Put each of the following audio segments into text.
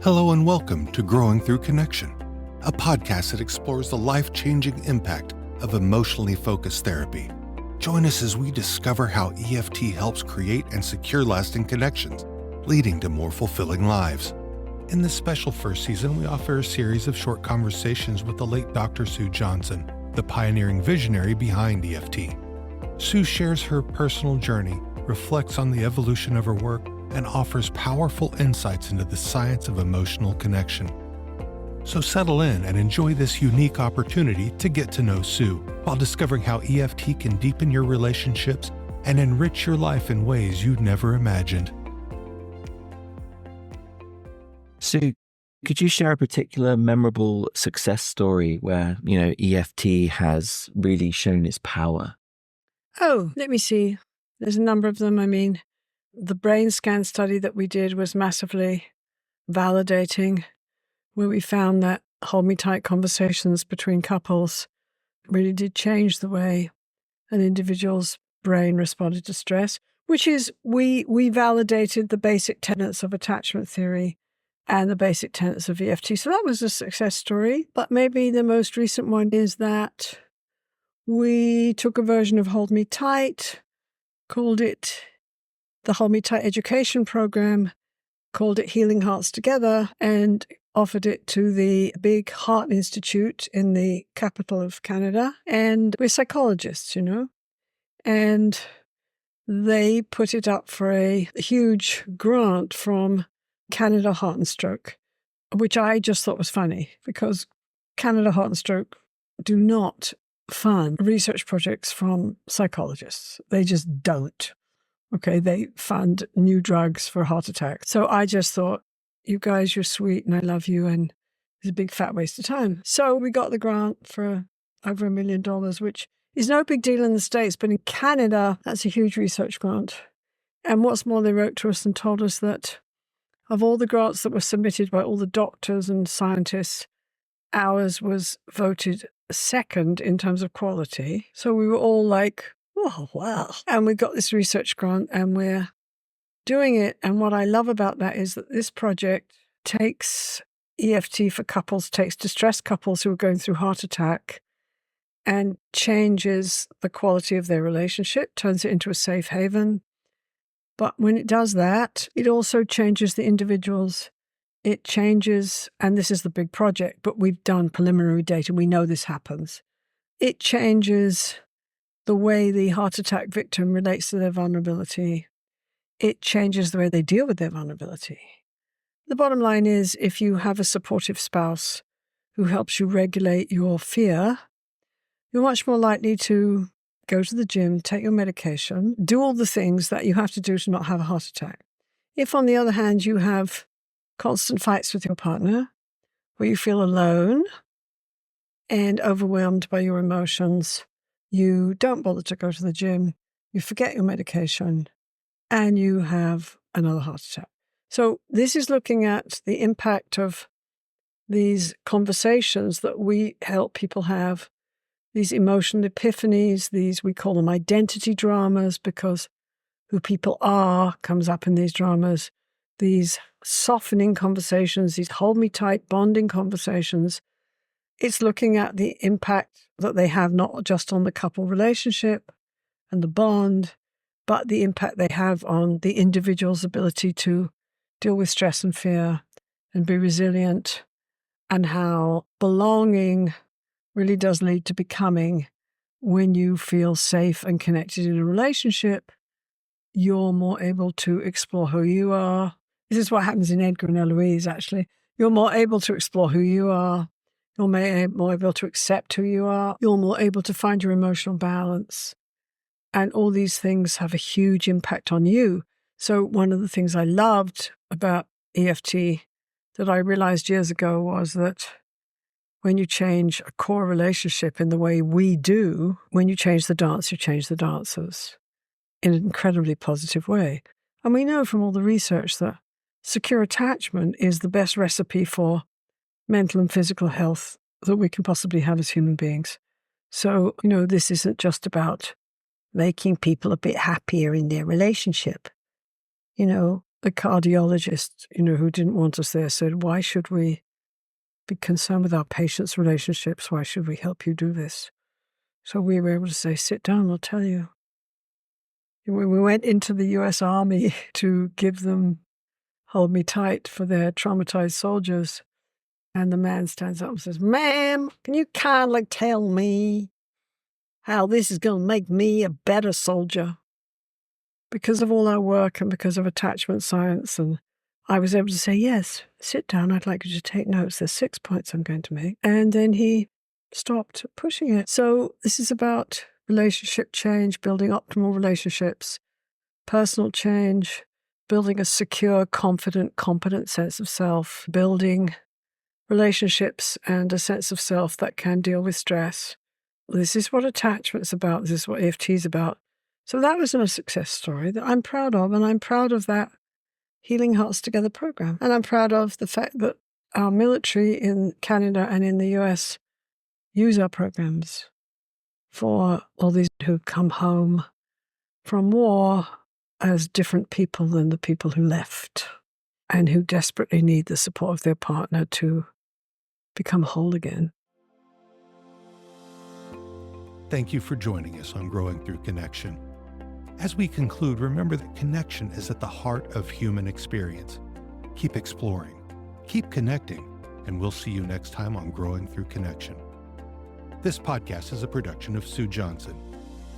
Hello and welcome to Growing Through Connection, a podcast that explores the life-changing impact of emotionally focused therapy. Join us as we discover how EFT helps create and secure lasting connections, leading to more fulfilling lives. In this special first season, we offer a series of short conversations with the late Dr. Sue Johnson, the pioneering visionary behind EFT. Sue shares her personal journey, reflects on the evolution of her work, and offers powerful insights into the science of emotional connection. So settle in and enjoy this unique opportunity to get to know Sue while discovering how EFT can deepen your relationships and enrich your life in ways you never imagined. Sue, could you share a particular memorable success story where, EFT has really shown its power? Oh, let me see. There's a number of them. The brain scan study that we did was massively validating, where we found that hold me tight conversations between couples really did change the way an individual's brain responded to stress, which is we validated the basic tenets of attachment theory and the basic tenets of EFT. So that was a success story. But maybe the most recent one is that we took a version of Hold Me Tight, called it the Hold Me Tight Education Program, called it Healing Hearts Together, and offered it to the big Heart Institute in the capital of Canada. And we're psychologists, and they put it up for a huge grant from Canada Heart and Stroke, which I just thought was funny because Canada Heart and Stroke do not fund research projects from psychologists. They just don't. Okay, they fund new drugs for heart attack. So I just thought, you guys, you're sweet and I love you, and it's a big fat waste of time. So we got the grant for over $1 million, which is no big deal in the States, but in Canada, that's a huge research grant. And what's more, they wrote to us and told us that of all the grants that were submitted by all the doctors and scientists, ours was voted second in terms of quality. So we were all like, oh, wow. And we got this research grant and we're doing it. And what I love about that is that this project takes EFT for couples, takes distressed couples who are going through heart attack and changes the quality of their relationship, turns it into a safe haven. But when it does that, it also changes the individuals. It changes, and this is the big project, but we've done preliminary data. We know this happens. It changes the way the heart attack victim relates to their vulnerability. It changes the way they deal with their vulnerability. The bottom line is, if you have a supportive spouse who helps you regulate your fear, you're much more likely to go to the gym, take your medication, do all the things that you have to do to not have a heart attack. If, on the other hand, you have constant fights with your partner, where you feel alone and overwhelmed by your emotions, you don't bother to go to the gym, you forget your medication, and you have another heart attack. So this is looking at the impact of these conversations that we help people have, these emotional epiphanies, we call them identity dramas, because who people are comes up in these dramas, these softening conversations, these hold me tight bonding conversations. It's looking at the impact that they have not just on the couple relationship and the bond, but the impact they have on the individual's ability to deal with stress and fear and be resilient, and how belonging really does lead to becoming. When you feel safe and connected in a relationship, you're more able to explore who you are. This is what happens in Edgar and Eloise, actually. You're more able to explore who you are. You're more able to accept who you are. You're more able to find your emotional balance. And all these things have a huge impact on you. So one of the things I loved about EFT that I realized years ago was that when you change a core relationship in the way we do, when you change the dance, you change the dancers in an incredibly positive way. And we know from all the research that secure attachment is the best recipe for mental and physical health that we can possibly have as human beings. So, this isn't just about making people a bit happier in their relationship. the cardiologist, who didn't want us there, said, why should we be concerned with our patients' relationships? Why should we help you do this? So we were able to say, sit down, I'll tell you. When we went into the U.S. Army to give them Hold Me Tight for their traumatized soldiers, and the man stands up and says, ma'am, can you kindly tell me how this is going to make me a better soldier? Because of all our work and because of attachment science, and I was able to say, yes, sit down, I'd like you to take notes. There's 6 points I'm going to make. And then he stopped pushing it. So this is about relationship change, building optimal relationships, personal change, building a secure, confident, competent sense of self, building relationships and a sense of self that can deal with stress. This is what attachment's about. This is what EFT is about. So that was a success story that I'm proud of, and I'm proud of that Healing Hearts Together program. And I'm proud of the fact that our military in Canada and in the US use our programs for all these who come home from war as different people than the people who left and who desperately need the support of their partner to become whole again. Thank you for joining us on Growing Through Connection. As we conclude, remember that connection is at the heart of human experience. Keep exploring, keep connecting, and we'll see you next time on Growing Through Connection. This podcast is a production of Sue Johnson.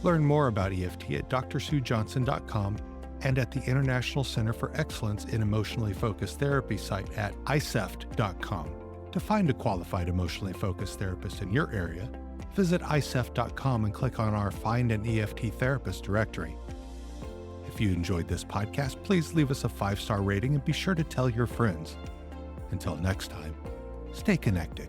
Learn more about EFT at drsuejohnson.com and at the International Center for Excellence in Emotionally Focused Therapy site at iceft.com. To find a qualified emotionally focused therapist in your area, visit iceft.com and click on our Find an EFT Therapist directory. If you enjoyed this podcast, please leave us a 5-star rating and be sure to tell your friends. Until next time, stay connected.